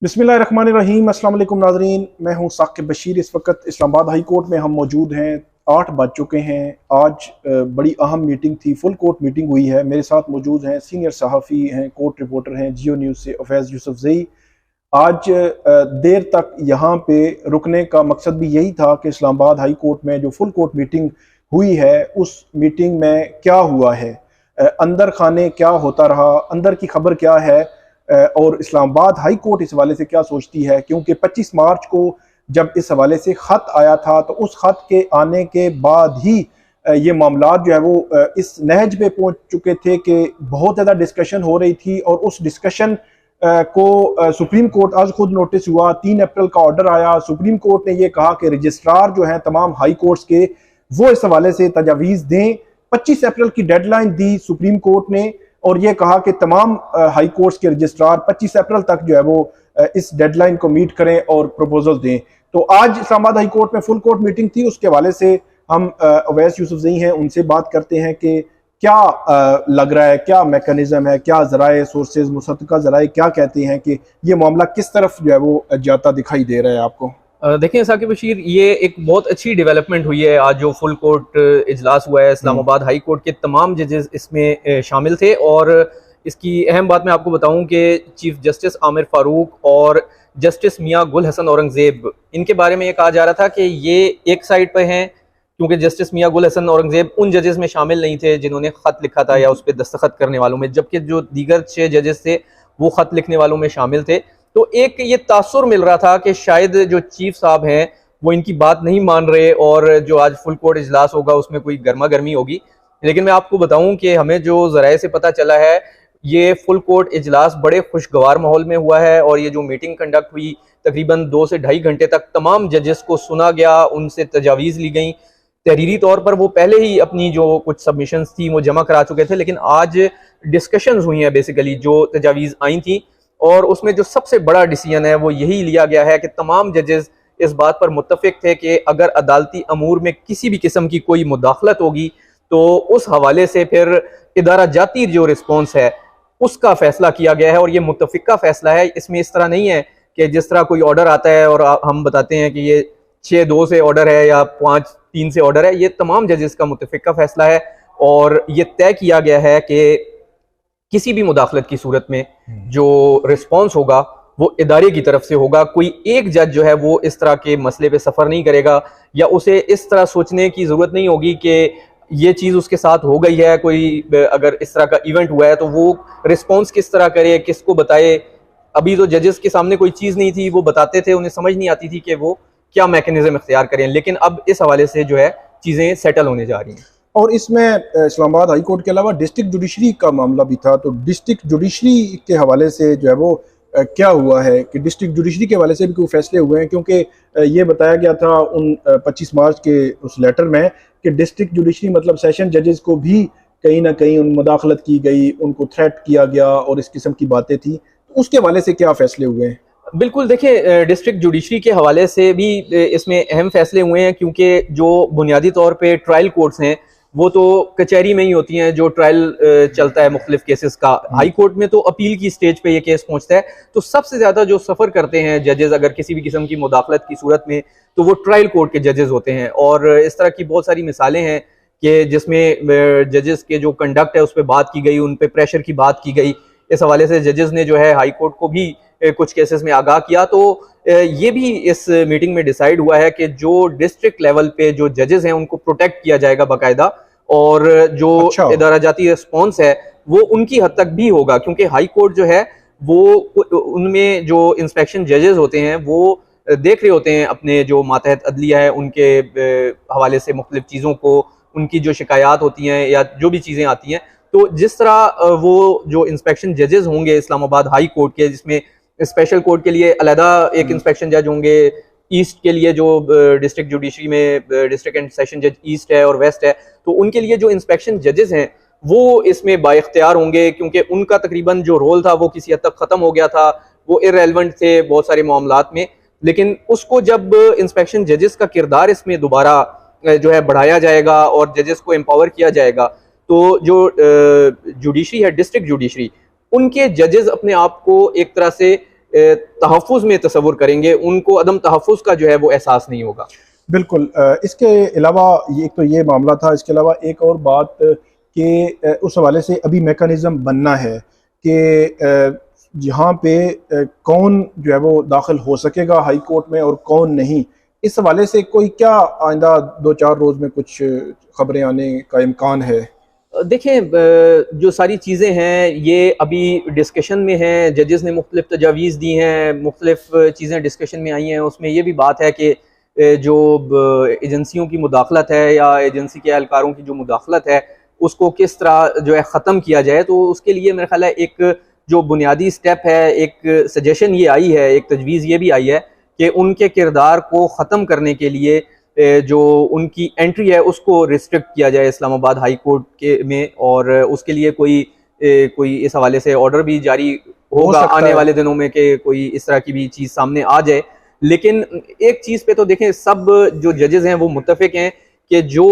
बिस्मिल्लाहिर्रहमानिर्रहीम। अस्सलाम वालेकुम नाज़रीन, मैं हूं साकिब बशीर। इस वक्त इस्लामाबाद हाई कोर्ट में हम मौजूद हैं। 8 बज चुके हैं। आज बड़ी अहम मीटिंग थी, फुल कोर्ट मीटिंग हुई है। मेरे साथ मौजूद हैं सीनियर सहाफ़ी हैं, कोर्ट रिपोर्टर हैं, जियो न्यूज़ से अफैज़ यूसुफजई। आज देर तक यहाँ पे रुकने का मकसद भी यही था कि इस्लामाबाद हाई कोर्ट में जो फुल कोर्ट मीटिंग हुई है उस मीटिंग में क्या हुआ है, अंदर खाने क्या होता रहा, अंदर की खबर क्या है, और इस्लामाबाद हाई कोर्ट इस हवाले से क्या सोचती है। क्योंकि 25 मार्च को जब इस हवाले से ख़त आया था तो उस ख़त के आने के बाद ही ये मामला जो है वो इस नहज पे पहुंच चुके थे कि बहुत ज़्यादा डिस्कशन हो रही थी। और उस डिस्कशन को सुप्रीम कोर्ट आज खुद नोटिस हुआ। 3 अप्रैल का ऑर्डर आया। सुप्रीम कोर्ट ने ये कहा कि रजिस्ट्रार जो हैं तमाम हाई कोर्ट्स के, वो इस हवाले से तजावीज़ दें। 25 अप्रैल की डेडलाइन दी सुप्रीम कोर्ट ने और ये कहा कि तमाम हाई कोर्ट्स के रजिस्ट्रार 25 अप्रैल तक जो है वो इस डेडलाइन को मीट करें और प्रपोजल दें। तो आज इस्लामाबाद हाई कोर्ट में फुल कोर्ट मीटिंग थी। उसके हवाले से हम अवैस यूसुफजई हैं, उनसे बात करते हैं कि क्या लग रहा है, क्या मैकेनिज्म है, क्या ज़राए सोर्सेज मुसद्दक़ा ज़राए क्या कहते हैं कि ये मामला किस तरफ जो है वो जाता दिखाई दे रहा है आपको। देखिए साकिब बशीर, ये एक बहुत अच्छी डेवलपमेंट हुई है। आज जो फुल कोर्ट इजलास हुआ है, इस्लामाबाद हाई कोर्ट के तमाम जजेस इसमें शामिल थे। और इसकी अहम बात मैं आपको बताऊं कि चीफ जस्टिस आमिर फारूक और जस्टिस मियां गुल हसन औरंगजेब, इनके बारे में ये कहा जा रहा था कि ये एक साइड पर हैं, क्योंकि जस्टिस मियां गुल हसन औरंगजेब उन जजेस में शामिल नहीं थे जिन्होंने ख़त लिखा था या उस पर दस्तखत करने वालों में, जबकि जो दीगर 6 जजेस थे वो ख़त लिखने वालों में शामिल थे। तो एक ये तासुर मिल रहा था कि शायद जो चीफ साहब हैं वो इनकी बात नहीं मान रहे और जो आज फुल कोर्ट इजलास होगा उसमें कोई गर्मा गर्मी होगी। लेकिन मैं आपको बताऊं कि हमें जो ज़राए से पता चला है, ये फुल कोर्ट इजलास बड़े खुशगवार माहौल में हुआ है। और ये जो मीटिंग कंडक्ट हुई, तकरीबन 2 से ढाई घंटे तक तमाम जजेस को सुना गया, उनसे तजावीज़ ली गई। तहरीरी तौर पर वो पहले ही अपनी जो कुछ सबमिशंस थी वो जमा करा चुके थे, लेकिन आज डिस्कशंस हुई हैं बेसिकली जो तजावीज़ आई थी। और उसमें जो सबसे बड़ा डिसीजन है वो यही लिया गया है कि तमाम जजेस इस बात पर मुत्तफिक थे कि अगर अदालती अमूर में किसी भी किस्म की कोई मुदाखलत होगी तो उस हवाले से फिर इदारा जाती जो रिस्पॉन्स है उसका फैसला किया गया है। और ये मुत्तफिका फैसला है। इसमें इस तरह नहीं है कि जिस तरह कोई ऑर्डर आता है और हम बताते हैं कि ये 6-2 से ऑर्डर है या 5-3 से ऑर्डर है। ये तमाम जजेस का मुत्तफिका फैसला है और ये तय किया गया है कि किसी भी मुदाखलत की सूरत में जो रिस्पॉन्स होगा वो इदारे की तरफ से होगा। कोई एक जज जो है वो इस तरह के मसले पे सफ़र नहीं करेगा या उसे इस तरह सोचने की ज़रूरत नहीं होगी कि ये चीज़ उसके साथ हो गई है। कोई अगर इस तरह का इवेंट हुआ है तो वो रिस्पॉन्स किस तरह करे, किसको बताए। अभी तो जजेस के सामने कोई चीज़ नहीं थी, वो बताते थे, उन्हें समझ नहीं आती थी कि वो क्या मैकेनिज्म इख्तियार करें। लेकिन अब इस हवाले से जो है चीज़ें सेटल होने जा रही हैं। और इसमें इस्लामाबाद हाई कोर्ट के अलावा डिस्ट्रिक्ट जुडिशरी का मामला भी था। तो डिस्ट्रिक्ट जुडिशरी के हवाले से जो है वो क्या हुआ है कि डिस्ट्रिक्ट जुडिशरी के हवाले से भी कोई फैसले हुए हैं। क्योंकि ये बताया गया था उन 25 मार्च के उस लेटर में कि डिस्ट्रिक्ट जुडिशरी मतलब सेशन जजेस को भी कहीं ना कहीं उन मुदाखलत की गई, उनको थ्रेट किया गया और इस किस्म की बातें थी। तो उसके हवाले से क्या फैसले हुए हैं? बिल्कुल, देखिए डिस्ट्रिक्ट जुडिशरी के हवाले से भी इसमें अहम फैसले हुए हैं, क्योंकि जो बुनियादी तौर पे ट्रायल कोर्ट्स हैं वो तो कचहरी में ही होती हैं, जो ट्रायल चलता है मुख्तलिफ केसेस का। हाई कोर्ट में तो अपील की स्टेज पे ये केस पहुंचता है। तो सबसे ज़्यादा जो सफ़र करते हैं जजेस अगर किसी भी किस्म की मुदाखलत की सूरत में, तो वो ट्रायल कोर्ट के जजेस होते हैं। और इस तरह की बहुत सारी मिसालें हैं कि जिसमें जजेस के जो कंडक्ट है उस पर बात की गई, उन पर प्रेशर की बात की गई। इस हवाले से जजेस ने जो है हाई कोर्ट को भी कुछ केसेस में आगाह किया। तो ये भी इस मीटिंग में डिसाइड हुआ है कि जो डिस्ट्रिक्ट लेवल पे जो जजेस हैं उनको प्रोटेक्ट किया जाएगा बाकायदा, और जो इदारा जाती रिस्पॉन्स है वो उनकी हद तक भी होगा। क्योंकि हाई कोर्ट जो है वो उनमें जो इंस्पेक्शन जजेस होते हैं वो देख रहे होते हैं अपने जो मातहत अदलिया है उनके हवाले से मुख्तलिफ चीज़ों को, उनकी जो शिकायत होती हैं या जो भी चीज़ें आती हैं। तो जिस तरह वो जो इंस्पेक्शन जजेस होंगे इस्लामाबाद हाई कोर्ट के, जिसमें स्पेशल कोर्ट के लिए अलहदा एक इंस्पेक्शन जज होंगे, ईस्ट के लिए जो डिस्ट्रिक्ट जुडिशरी में डिस्ट्रिक्ट एंड सेशन जज ईस्ट है और वेस्ट है, तो उनके लिए जो इंस्पेक्शन जजेस हैं वो इसमें बाइख्तियार होंगे। क्योंकि उनका तकरीबन जो रोल था वो किसी हद तक ख़त्म हो गया था, वो इर्रेलेवेंट थे बहुत सारे मामलात में। लेकिन उसको जब इंस्पेक्शन जजेस का किरदार इसमें दोबारा जो है बढ़ाया जाएगा और जजेस को एम्पावर किया जाएगा, तो जो जुडिशरी है डिस्ट्रिक्ट जुडिशरी, उनके जजेस अपने आप को एक तरह से तहफ़्फ़ुज़ में तसव्वुर करेंगे, उनको अदम तहफ़्फ़ुज़ का जो है वो एहसास नहीं होगा। बिल्कुल। इसके अलावा ये एक तो ये मामला था, इसके अलावा एक और बात कि उस हवाले से अभी मेकनिज़म बनना है कि यहाँ पे कौन जो है वो दाखिल हो सकेगा हाई कोर्ट में और कौन नहीं। इस हवाले से कोई क्या आइंदा 2-4 रोज़ में कुछ खबरें आने का इम्कान है? देखें, जो सारी चीज़ें हैं ये अभी डिस्कशन में हैं। जजेस ने मुख्तलिफ तजावीज़ दी हैं, मुख्तलिफ चीज़ें डिस्कशन में आई हैं। उसमें ये भी बात है कि जो एजेंसियों की मुदाखलत है या एजेंसी के एहलकारों की जो मुदाखलत है उसको किस तरह जो है ख़त्म किया जाए। तो उसके लिए मेरा ख्याल है एक जो बुनियादी स्टेप है, एक सजेशन ये आई है, एक तजवीज़ ये भी आई है कि उनके किरदार को ख़त्म करने के लिए जो उनकी एंट्री है उसको रिस्ट्रिक्ट किया जाए इस्लामाबाद हाई कोर्ट के में, और उसके लिए कोई इस हवाले से ऑर्डर भी जारी होगा आने वाले दिनों में कि कोई इस तरह की भी चीज़ सामने आ जाए। लेकिन एक चीज़ पे तो देखें, सब जो जजेस हैं वो मुत्तफिक हैं कि जो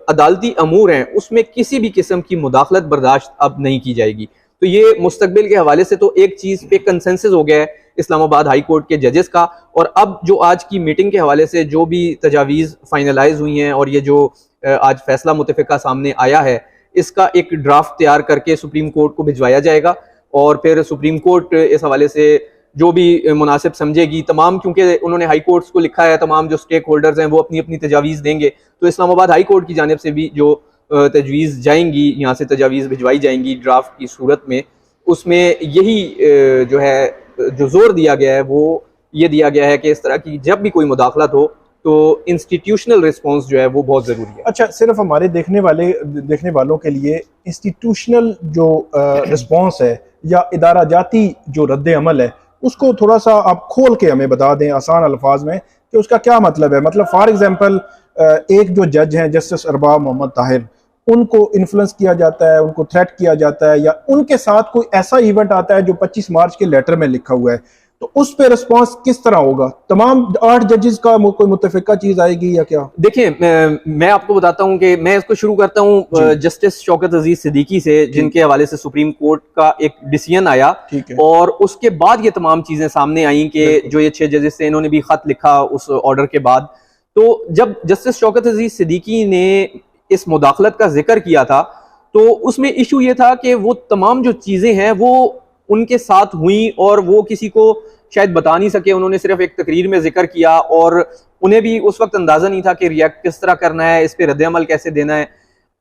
अदालती अमूर हैं उसमें किसी भी किस्म की मुदाखलत बर्दाश्त अब नहीं की जाएगी। तो ये मुस्तकबिल के हवाले से तो एक चीज़ पे कंसेंसस हो गया है इस्लामाबाद हाई कोर्ट के जजेस का। और अब जो आज की मीटिंग के हवाले से जो भी तजावीज़ फाइनलाइज हुई हैं और ये जो आज फैसला मुतफ़िका सामने आया है, इसका एक ड्राफ्ट तैयार करके सुप्रीम कोर्ट को भिजवाया जाएगा और फिर सुप्रीम कोर्ट इस हवाले से जो भी मुनासिब समझेगी तमाम, क्योंकि उन्होंने हाई कोर्ट्स को लिखा है, तमाम जो स्टेक होल्डर्स हैं वो अपनी अपनी तजावीज़ देंगे। तो इस्लामाबाद हाई कोर्ट की जानिब से भी जो तजवीज़ जाएंगी, यहाँ से तजावीज़ भिजवाई जाएंगी ड्राफ्ट की सूरत में, उसमें यही जो है जो जोर दिया गया है वो ये दिया गया है कि इस तरह की जब भी कोई मुदाखलत हो तो इंस्टीट्यूशनल रिस्पॉन्स जो है वो बहुत ज़रूरी है। अच्छा, सिर्फ हमारे देखने वालों के लिए इंस्टीट्यूशनल जो रिस्पॉन्स है या इदारा जाती जो रद्द अमल है उसको थोड़ा सा आप खोल के हमें बता दें आसान अल्फाज में कि उसका क्या मतलब है। मतलब फॉर एग्जांपल एक जो जज हैं जस्टिस अरबाब मोहम्मद ताहिर, उनको इन्फ्लुएंस किया जाता है, उनको थ्रेट किया जाता है या उनके साथ कोई ऐसा इवेंट आता है जो 25 मार्च के लेटर में लिखा हुआ है, तो उस पे रिस्पांस किस तरह होगा? तमाम 8 जजेस का कोई मुतफिका चीज आएगी या क्या? देखिए, मैं आपको बताता हूं कि मैं इसको शुरू करता हूं जस्टिस शौकत अजीज सिद्दीकी से, जिनके हवाले से सुप्रीम कोर्ट का एक डिसीजन आया और उसके बाद ये तमाम चीजें सामने आई कि जो ये 6 जजेस थे इन्होंने भी खत लिखा उस ऑर्डर के बाद। तो जब जस्टिस शौकत अजीज सिद्दीकी ने इस मुदाखलत का जिक्र किया था तो उसमें इशू ये था कि वो तमाम जो चीजें हैं वो उनके साथ हुई और वो किसी को शायद बता नहीं सके। उन्होंने सिर्फ एक तकरीर में जिक्र किया और उन्हें भी उस वक्त अंदाजा नहीं था कि रिएक्ट किस तरह करना है, इस पे रद्द-ए-अमल कैसे देना है।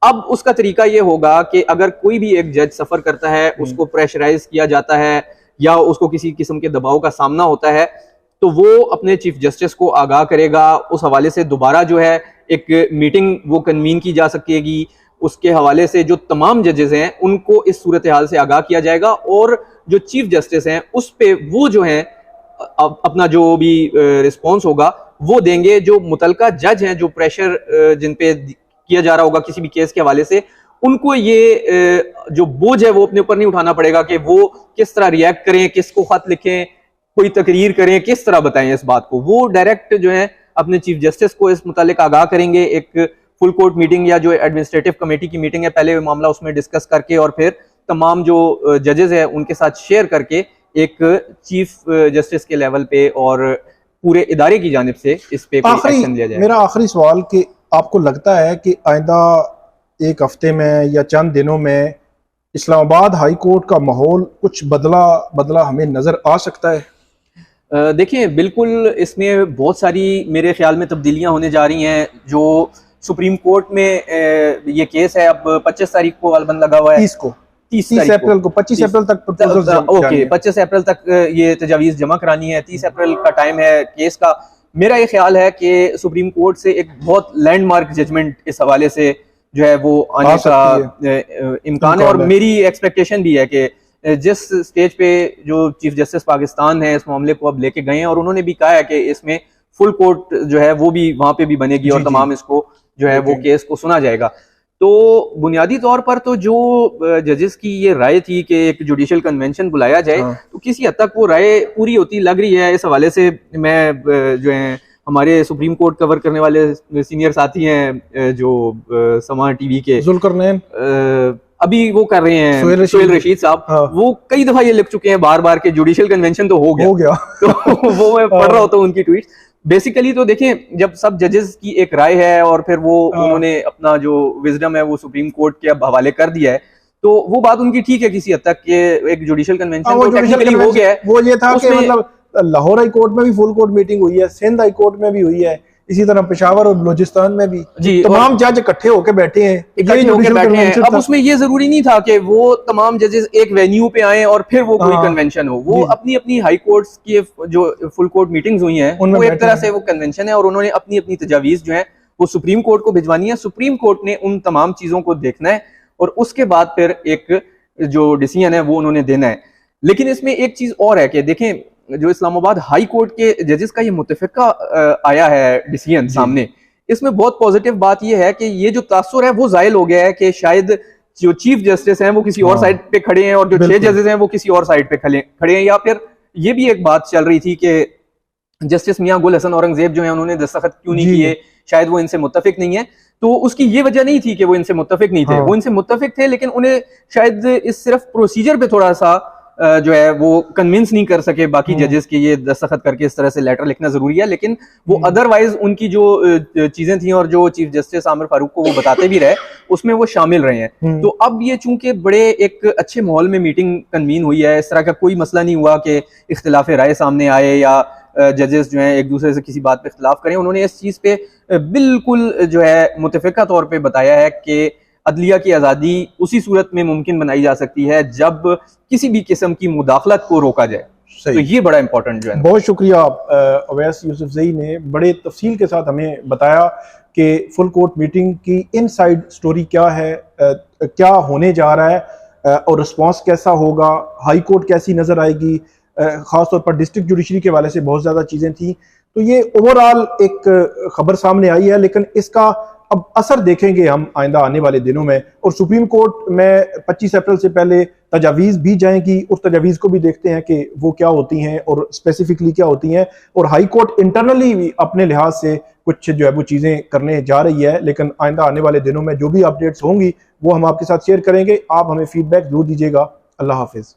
अब उसका तरीका ये होगा कि अगर कोई भी एक जज सफर करता है, उसको प्रेशराइज किया जाता है या उसको किसी किस्म के दबाव का सामना होता है तो वो अपने चीफ जस्टिस को आगाह करेगा। उस हवाले से दोबारा जो है एक मीटिंग वो कन्वीन की जा सकेगी। उसके हवाले से जो तमाम जजेस हैं उनको इस सूरत हाल से आगाह किया जाएगा और जो चीफ जस्टिस हैं उस पे वो जो है अपना जो भी रिस्पॉन्स होगा वो देंगे। जो मुतलका जज हैं, जो प्रेशर जिन पे किया जा रहा होगा किसी भी केस के हवाले से, उनको ये जो बोझ है वो अपने ऊपर नहीं उठाना पड़ेगा कि वो किस तरह रिएक्ट करें, किसको खत लिखें, कोई तकरीर करें, किस तरह बताएं इस बात को। वो डायरेक्ट जो है अपने चीफ जस्टिस को इस मुतालिक आगाह करेंगे। एक फुल कोर्ट मीटिंग या जो एडमिनिस्ट्रेटिव कमेटी की मीटिंग है, पहले मामला उसमें डिस्कस करके और फिर तमाम जो जजेस हैं उनके साथ शेयर करके एक चीफ जस्टिस के लेवल पे और पूरे इदारे की जानिब से इस पे कोई एक्शन लिया जाए। मेरा आखिरी सवाल कि आपको लगता है कि आइंदा एक हफ्ते में या चंद दिनों में इस्लामाबाद हाई कोर्ट का माहौल कुछ बदला हमें नजर आ सकता है? देखिए, बिल्कुल इसमें बहुत सारी मेरे ख्याल में तब्दीलियां होने जा रही हैं। जो सुप्रीम कोर्ट में ये केस है, अब 25 तारीख को अलबंद लगा हुआ है, 30 अप्रैल को 25 अप्रैल तक ओके 25 अप्रैल तक ये तजावीज़ जमा करानी है। 30 अप्रैल का टाइम है केस का। मेरा ये ख्याल है कि सुप्रीम कोर्ट से एक बहुत लैंडमार्क जजमेंट इस हवाले से जो है वो आने का इम्कान है और मेरी एक्सपेक्टेशन भी है कि जिस स्टेज पे जो चीफ जस्टिस पाकिस्तान है इस मामले को अब लेके गए हैं और उन्होंने भी कहा है कि इसमें फुल कोर्ट जो है वो भी वहां पे भी बनेगी और तमाम इसको जो है वो केस को सुना जाएगा। तो बुनियादी तौर पर तो जो जजेस की ये राय थी कि एक जुडिशियल कन्वेंशन बुलाया जाए, तो किसी हद तक वो राय पूरी होती लग रही है। इस हवाले से मैं जो है हमारे सुप्रीम कोर्ट कवर करने वाले सीनियर साथी हैं जो समा टीवी के, जुल्करनैन, अभी वो कर रहे हैं सोहेल रशीद साहब, हाँ। वो कई दफा ये लिख चुके हैं बार बार के जुडिशियल कन्वेंशन तो हो गया तो वो मैं पढ़ रहा होता हूँ उनकी ट्वीट। बेसिकली तो देखें, जब सब जजेस की एक राय है और फिर वो उन्होंने अपना जो विजडम है वो सुप्रीम कोर्ट के अब हवाले कर दिया है, तो वो बात उनकी ठीक है किसी हद तक के एक जुडिशियल कन्वेंशन तो टेक्निकली हो गया है। वो ये था कि मतलब लाहौर हाई कोर्ट में भी फुल कोर्ट मीटिंग हुई है, सिंध हाई कोर्ट में भी हुई है, इसी तरह पेशावर और बलूचिस्तान में भी जी तमाम जज इकट्ठे होकर बैठे हैं। अब उसमें ये जरूरी नहीं था कि वो तमाम जजेस एक वेन्यू पे आए और फिर वो कोई कन्वेंशन हो, वो अपनी अपनी हाई कोर्ट्स की जो फुल कोर्ट मीटिंग्स हुई हैं वो एक तरह से वो कन्वेंशन है और उन्होंने अपनी अपनी तजावीज जो है वो सुप्रीम कोर्ट को भिजवानी है। सुप्रीम कोर्ट ने उन तमाम चीजों को देखना है और उसके बाद फिर एक जो डिसीजन है वो उन्होंने देना है। लेकिन इसमें एक चीज और है कि देखें, जो इस्लामाबाद हाई कोर्ट के जजेस का ये मुतफिका आया है डिसीजन सामने, इसमें बहुत पॉजिटिव बात ये है कि ये जो तासुर है वो जायल हो गया है कि शायद जो चीफ जस्टिस हैं वो किसी और साइड पे खड़े हैं और जो 6 जजेस हैं वो किसी और साइड पे खड़े हैं। या फिर ये भी एक बात चल रही थी कि जस्टिस मियां गुल हसन औरंगजेब जो है उन्होंने दस्तखत क्यों नहीं किए, शायद वो इनसे मुत्तफिक नहीं है। तो उसकी ये वजह नहीं थी कि वो इनसे मुत्तफिक नहीं थे, वो इनसे मुत्तफिक थे लेकिन उन्हें शायद इस सिर्फ प्रोसीजर पे थोड़ा सा जो है वो कन्विंस नहीं कर सके बाकी जजेस के ये दस्तखत करके इस तरह से लेटर लिखना जरूरी है। लेकिन वो अदरवाइज उनकी जो चीजें थी और जो चीफ जस्टिस आमिर फारूक को वो बताते भी रहे उसमें वो शामिल रहे हैं। तो अब ये चूंकि बड़े एक अच्छे माहौल में मीटिंग कन्वीन हुई है, इस तरह का कोई मसला नहीं हुआ कि इख्तिलाफ राय सामने आए या जजेस जो है एक दूसरे से किसी बात पे इख्तिलाफ करें। उन्होंने इस चीज पे बिल्कुल जो है मुतफिका तौर पे बताया है कि अदलिया की आज़ादी उसी सूरत में मुमकिन बनाई जा सकती है जब किसी भी किस्म की मुदाखलत को रोका जाए। तो ये बड़ा इंपॉर्टेंट जो है। बहुत शुक्रिया अवैस यूसुफजई ने बड़े तफसील के साथ हमें बताया कि फुल कोर्ट मीटिंग की इनसाइड स्टोरी क्या है, क्या होने जा रहा है और रिस्पॉन्स कैसा होगा, हाई कोर्ट कैसी नजर आएगी, खासतौर पर डिस्ट्रिक्ट जुडिशरी के हवाले से बहुत ज़्यादा चीज़ें थी। तो ये ओवरऑल एक खबर सामने आई है, लेकिन इसका अब असर देखेंगे हम आइंदा आने वाले दिनों में। और सुप्रीम कोर्ट में 25 अप्रैल से पहले तजावीज़ भी जाएंगी, उस तजावीज़ को भी देखते हैं कि वो क्या होती हैं और स्पेसिफिकली क्या होती हैं। और हाई कोर्ट इंटरनली भी अपने लिहाज से कुछ जो है वो चीज़ें करने जा रही है, लेकिन आइंदा आने वाले दिनों में जो भी अपडेट्स होंगी वो हम आपके साथ शेयर करेंगे। आप हमें फीडबैक जरूर दीजिएगा। अल्लाह हाफिज़।